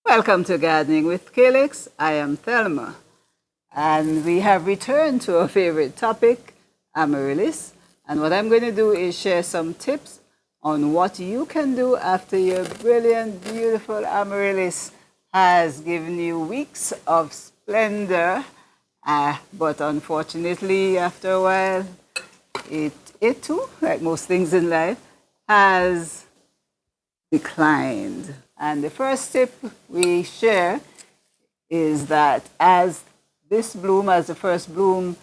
Welcome to Gardening with Calyx. I am Thelma, and we have returned to our favorite topic, Amaryllis. And what I'm going to do is share some tips on what you can do after your brilliant, beautiful Amaryllis has given you weeks of splendor. But unfortunately, after a while, it too, like most things in life, has declined. And the first tip we share is that as the first bloom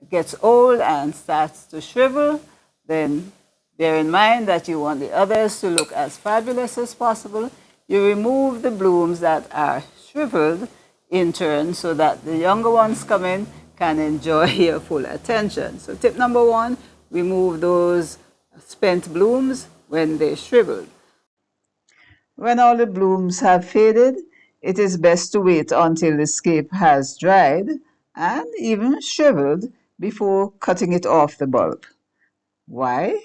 gets old and starts to shrivel, then bear in mind that you want the others to look as fabulous as possible. You remove the blooms that are shriveled in turn so that the younger ones come in can enjoy your full attention. So tip number one, remove those spent blooms when they shriveled. When all the blooms have faded, it is best to wait until the scape has dried and even shriveled before cutting it off the bulb. Why?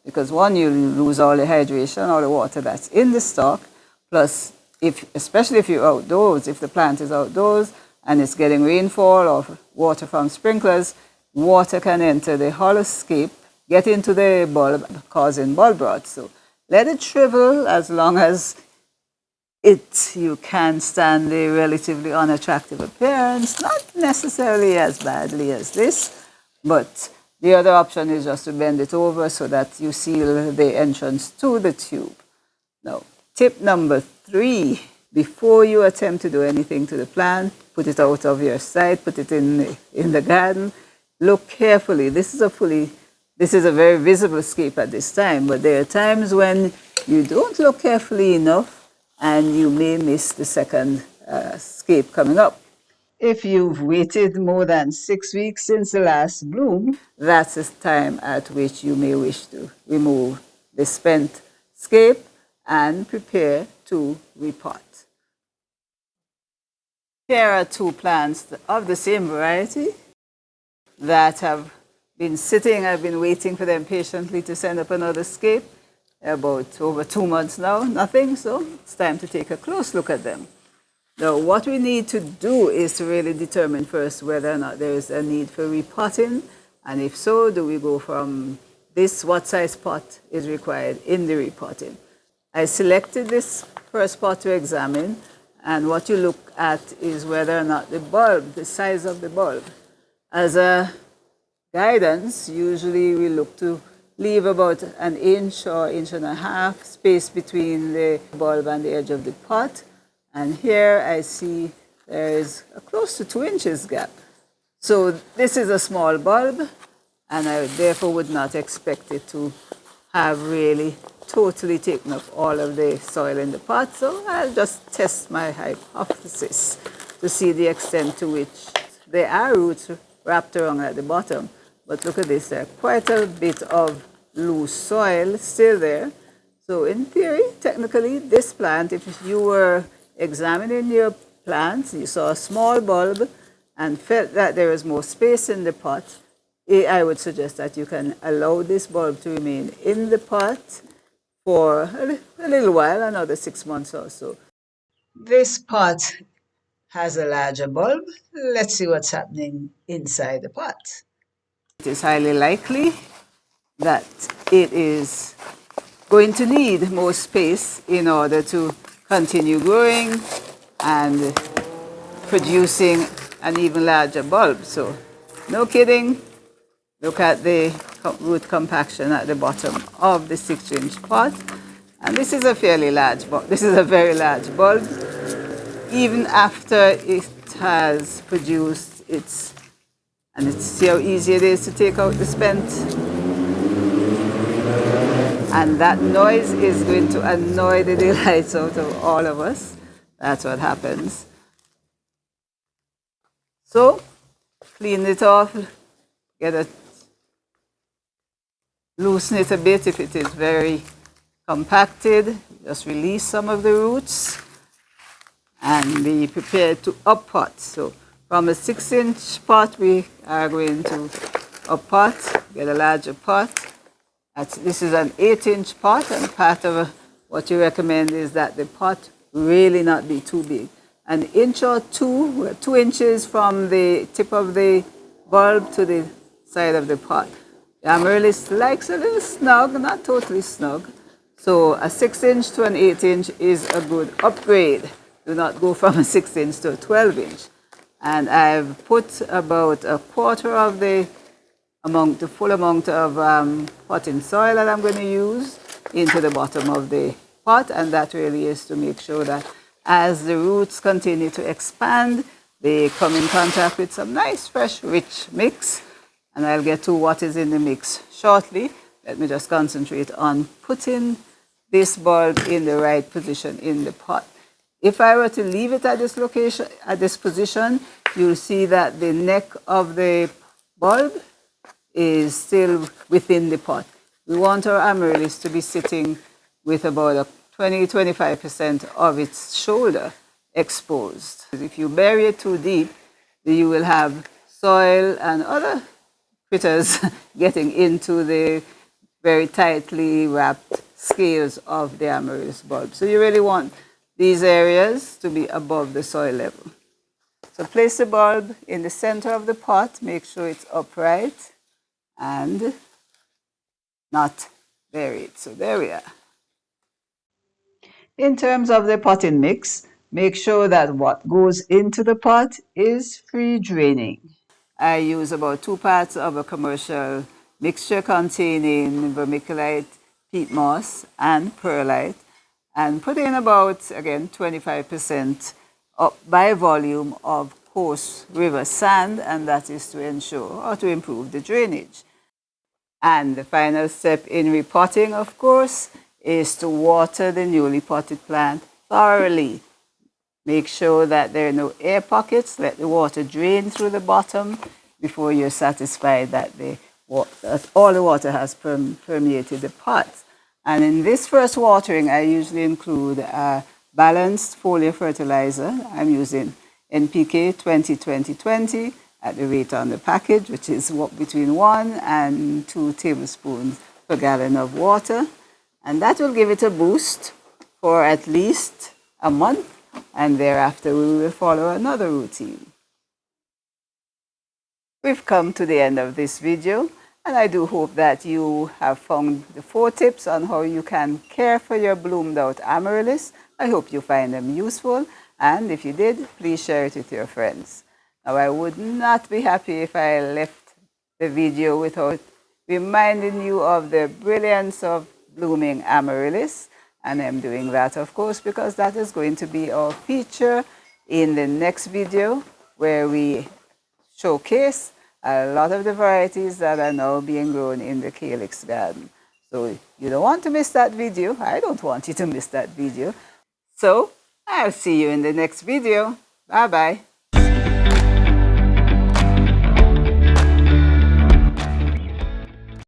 Because one, you lose all the hydration, all the water that's in the stalk, plus especially if you're outdoors, if the plant is outdoors and it's getting rainfall or water from sprinklers, water can enter the hollow scape, get into the bulb, causing bulb rot. So let it shrivel as long as you can stand the relatively unattractive appearance, not necessarily as badly as this, but the other option is just to bend it over so that you seal the entrance to the tube. Now, tip number 3, before you attempt to do anything to the plant, put it out of your sight, put it in the garden, look carefully. This is a very visible scape at this time, but there are times when you don't look carefully enough and you may miss the second scape coming up. If you've waited more than 6 weeks since the last bloom, that's the time at which you may wish to remove the spent scape and prepare to repot. Here are 2 plants of the same variety that have been sitting. I've been waiting for them patiently to send up another scape. About over 2 months now, nothing, so it's time to take a close look at them. Now, what we need to do is to really determine first whether or not there is a need for repotting, and if so, do we go from this, what size pot is required in the repotting. I selected this first pot to examine, and what you look at is whether or not the bulb, the size of the bulb. As a guidance, usually we look to leave about an inch or inch and a half space between the bulb and the edge of the pot. And here I see there is a close to 2 inches gap. So this is a small bulb, and I therefore would not expect it to have really totally taken up all of the soil in the pot. So I'll just test my hypothesis to see the extent to which there are roots wrapped around at the bottom. But look at this, there's quite a bit of loose soil still there. So in theory, technically, this plant, if you were examining your plants, you saw a small bulb and felt that there is more space in the pot, I would suggest that you can allow this bulb to remain in the pot for a little while, another 6 months or so. This pot has a larger bulb. Let's see what's happening inside the pot. It is highly likely that it is going to need more space in order to continue growing and producing an even larger bulb. So, no kidding, look at the root compaction at the bottom of the 6-inch pot. And this is a fairly large bulb. This is a very large bulb. Even after it has produced and see how easy it is to take out the spent. And that noise is going to annoy the daylights out of all of us. That's what happens. So, clean it off, loosen it a bit if it is very compacted. Just release some of the roots and be prepared to up-pot. So, from a 6-inch pot, we are going to up-pot, get a larger pot. This is an 8-inch pot, and part of what you recommend is that the pot really not be too big. An inch or two, 2 inches from the tip of the bulb to the side of the pot. The Amaryllis likes a little snug, not totally snug. So a 6-inch to an 8-inch is a good upgrade. Do not go from a 6-inch to a 12-inch. And I've put about a quarter of the full amount of potting soil that I'm going to use into the bottom of the pot, and that really is to make sure that as the roots continue to expand, they come in contact with some nice, fresh, rich mix. And I'll get to what is in the mix shortly. Let me just concentrate on putting this bulb in the right position in the pot. If I were to leave it at this location, at this position, you'll see that the neck of the bulb is still within the pot. We want our amaryllis to be sitting with about 20–25% of its shoulder exposed. If you bury it too deep, you will have soil and other critters getting into the very tightly wrapped scales of the amaryllis bulb. So you really want these areas to be above the soil level. So place the bulb in the center of the pot, make sure it's upright and not buried. So there we are. In terms of the potting mix, make sure that what goes into the pot is free draining. I use about 2 parts of a commercial mixture containing vermiculite, peat moss, and perlite, and put in about, again, 25% up by volume of coarse river sand, and that is to ensure or to improve the drainage. And the final step in repotting, of course, is to water the newly potted plant thoroughly. Make sure that there are no air pockets. Let the water drain through the bottom before you're satisfied that all the water has permeated the pot. And in this first watering, I usually include a balanced foliar fertilizer. I'm using NPK 20–20–20 at the rate on the package, which is between 1 and 2 tablespoons per gallon of water. And that will give it a boost for at least a month, and thereafter we will follow another routine. We've come to the end of this video, and I do hope that you have found the 4 tips on how you can care for your bloomed out amaryllis. I hope you find them useful, and if you did, please share it with your friends. Now, I would not be happy if I left the video without reminding you of the brilliance of blooming amaryllis, and I'm doing that, of course, because that is going to be our feature in the next video, where we showcase a lot of the varieties that are now being grown in the calyx garden. So you don't want to miss that video. I don't want you to miss that video. So I'll see you in the next video. Bye-bye.